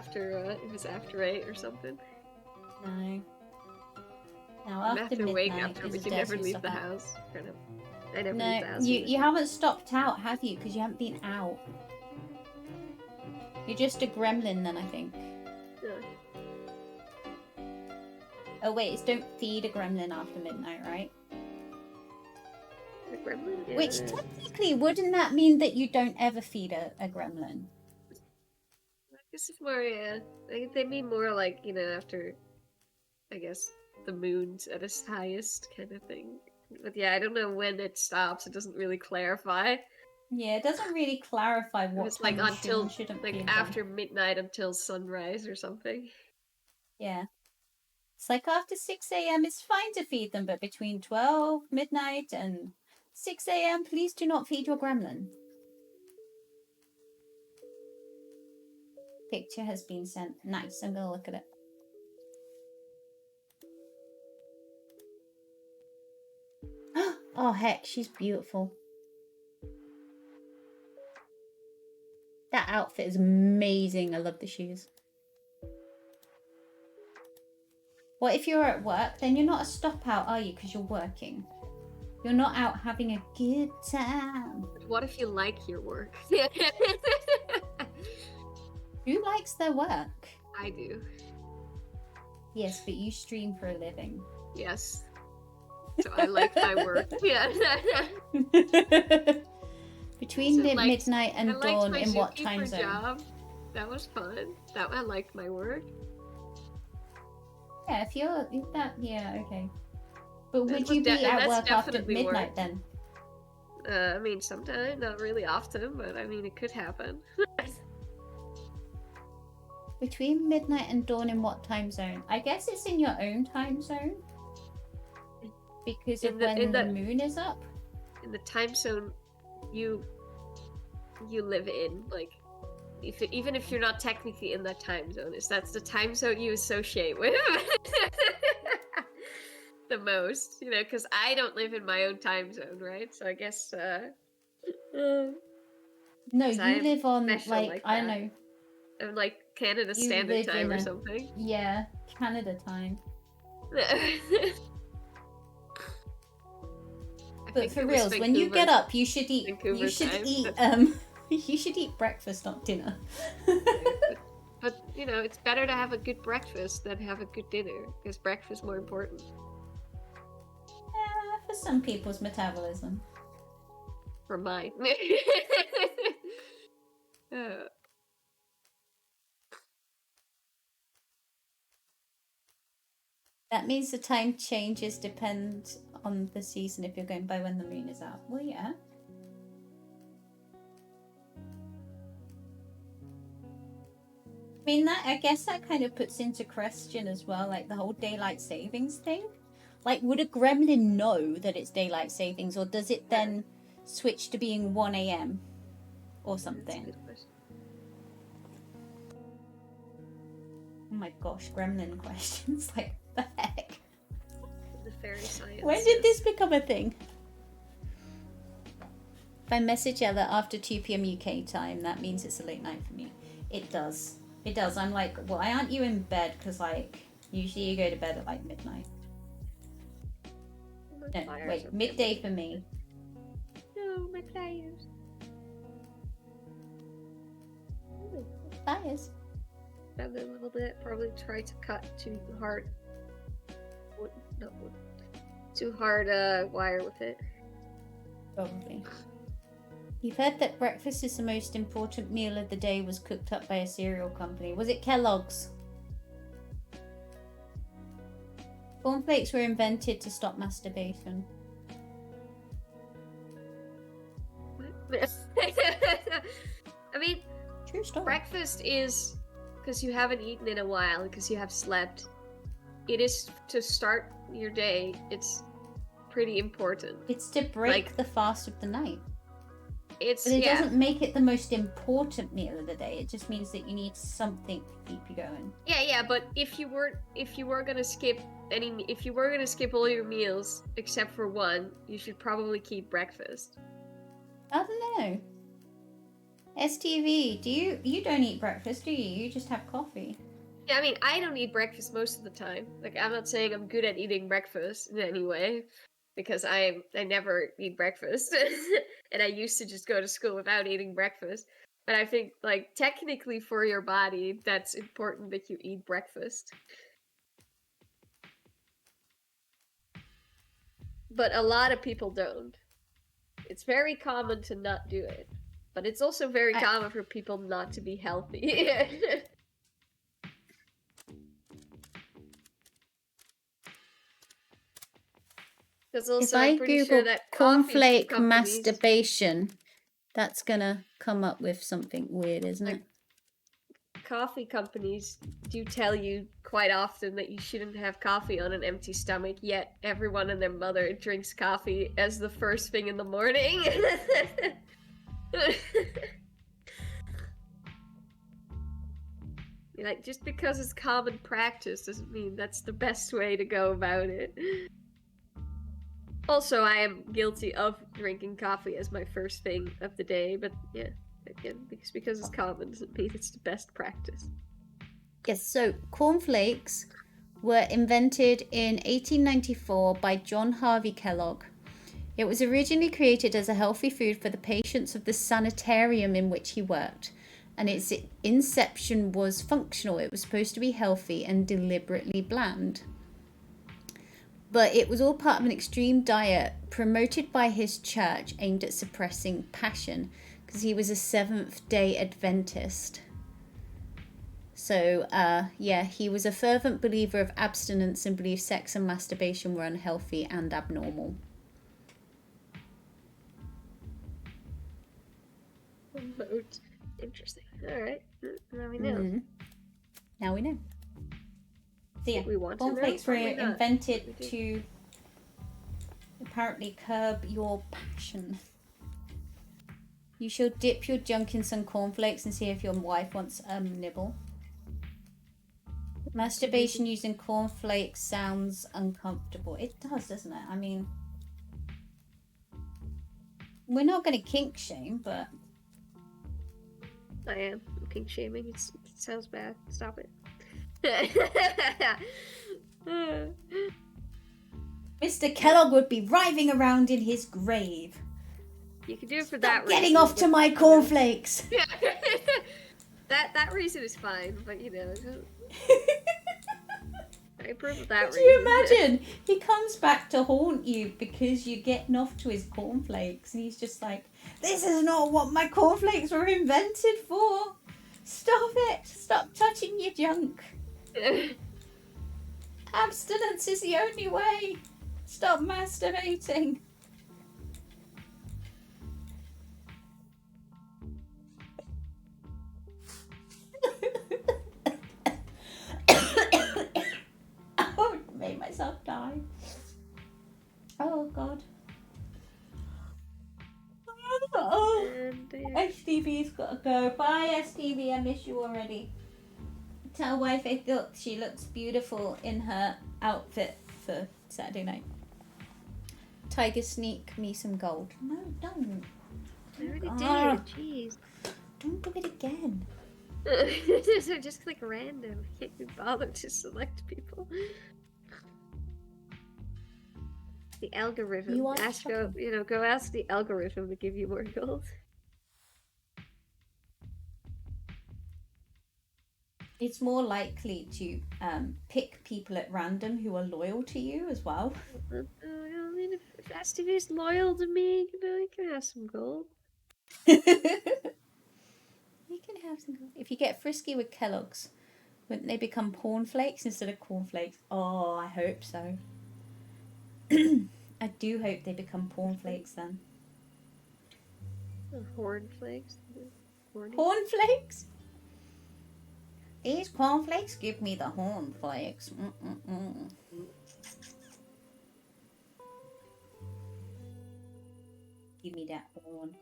after if it's after 8 or something. No. Now I'm after awake midnight after is we a can never dirty leave stop the out. house. Kind of. I never leave No, the house. you haven't stopped out, have you? Because you haven't been out. You're just a gremlin then, I think. Yeah. Oh wait, it's don't feed a gremlin after midnight, right? A gremlin? Yeah. Which technically, wouldn't that mean that you don't ever feed a gremlin? I guess it's more, yeah. They mean more like, after, I guess, the moon's at its highest kind of thing. But yeah, I don't know when it stops. It doesn't really clarify. Yeah, it doesn't really clarify what It's time like you should and shouldn't like feed after them. midnight until sunrise or something. Yeah. It's like after 6 a.m. it's fine to feed them, but between 12, midnight, and 6 a.m., please do not feed your gremlin. Picture has been sent. Nice, I'm gonna look at it. Oh heck, she's beautiful. That outfit is amazing. I love the shoes. What if you're at work? Then you're not a stop out, are you? Because you're working. You're not out having a good time. What if you like your work? Who likes their work? I do. Yes, but you stream for a living. Yes. So I like my work. Yeah. Between midnight and dawn, in what time zone? Job. That was fun. I liked my work. Yeah, yeah, okay. But would you be at work after midnight then? I mean, sometimes, not really often, but I mean, it could happen. Between midnight and dawn, in what time zone? I guess it's in your own time zone. Because of when the moon is up? In the time zone you live in, like, even if you're not technically in that time zone, that's the time zone you associate with the most, because I don't live in my own time zone, right? So I guess no, you live on like I don't know. I'm like Canada Standard Time or something. Yeah, Canada time. But for reals, when you get up, you should eat. You should eat breakfast, not dinner. but it's better to have a good breakfast than have a good dinner, because breakfast is more important. Yeah, for some people's metabolism. For mine. That means the time changes depend on the season if you're going by when the moon is out. Well, yeah. I mean, I guess that kind of puts into question as well, like the whole daylight savings thing. Like, would a gremlin know that it's daylight savings, or does it then switch to being 1 a.m. or something? Oh my gosh, gremlin questions. Like, the heck? The fairy science. When did this become a thing? If I message Ella after 2 p.m. UK time, that means it's a late night for me. It does. It does. I'm like, why aren't you in bed? Because, like, usually you go to bed at, like, midnight. No, wait, midday for me. No, my pliers. Pliers? Bend it a little bit. Probably try to cut too hard. Too hard wire with it. Probably. You've heard that breakfast is the most important meal of the day was cooked up by a cereal company. Was it Kellogg's? Cornflakes were invented to stop masturbation. I mean, true story. Breakfast is because you haven't eaten in a while, because you have slept. It is to start your day. It's pretty important. It's to break the fast of the night. But it doesn't make it the most important meal of the day. It just means that you need something to keep you going. Yeah, but if you were gonna skip all your meals except for one, you should probably keep breakfast. I don't know. STV, you don't eat breakfast, do you? You just have coffee. Yeah, I mean, I don't eat breakfast most of the time. Like, I'm not saying I'm good at eating breakfast in any way, because I never eat breakfast, and I used to just go to school without eating breakfast. But I think, like, technically for your body, that's important that you eat breakfast. But a lot of people don't. It's very common to not do it. But it's also very common for people not to be healthy. Because also, If I I'm pretty sure Google that coffee cornflake companies, masturbation, that's gonna come up with something weird, isn't it? coffee companies do tell you quite often that you shouldn't have coffee on an empty stomach, yet everyone and their mother drinks coffee as the first thing in the morning. Like, just because it's common practice doesn't mean that's the best way to go about it. Also, I am guilty of drinking coffee as my first thing of the day, but yeah, again, because it's common doesn't mean it's the best practice. Yes, so cornflakes were invented in 1894 by John Harvey Kellogg. It was originally created as a healthy food for the patients of the sanitarium in which he worked, and its inception was functional. It was supposed to be healthy and deliberately bland. But it was all part of an extreme diet promoted by his church aimed at suppressing passion, because he was a Seventh-day Adventist. So, yeah, he was a fervent believer of abstinence and believed sex and masturbation were unhealthy and abnormal. Interesting. All right, now we know. Now we know. So yeah, cornflakes were invented to apparently curb your passion. You should dip your junk in some cornflakes and see if your wife wants a nibble. Masturbation using cornflakes sounds uncomfortable. It does, doesn't it? I mean, we're not going to kink shame, but... I am kink shaming. It sounds bad. Stop it. Mr. Kellogg would be writhing around in his grave. You can do it for that reason. Getting off to my cornflakes. Yeah. that reason is fine, but you know. I approve of that reason. Could you imagine? He comes back to haunt you because you're getting off to his cornflakes, and he's just like, "This is not what my cornflakes were invented for. Stop it! Stop touching your junk. Abstinence is the only way. Stop masturbating." Oh, made myself die. Oh God. Oh, STV's gotta go. Bye, STV. I miss you already. Tell wife I thought she looks beautiful in her outfit for Saturday night. Tiger, sneak me some gold. No, don't. I already did. Jeez. Don't do it again. Just click random. Can't be bothered to select people. The algorithm. Go ask the algorithm to give you more gold. It's more likely to pick people at random who are loyal to you as well. I mean, if STV is loyal to me, you can have some gold. You can have some gold. If you get frisky with Kellogg's, wouldn't they become cornflakes instead of cornflakes? Oh, I hope so. I do hope they become cornflakes then. Hornflakes? Cornflakes? These cornflakes give me the hornflakes. Give me that horn.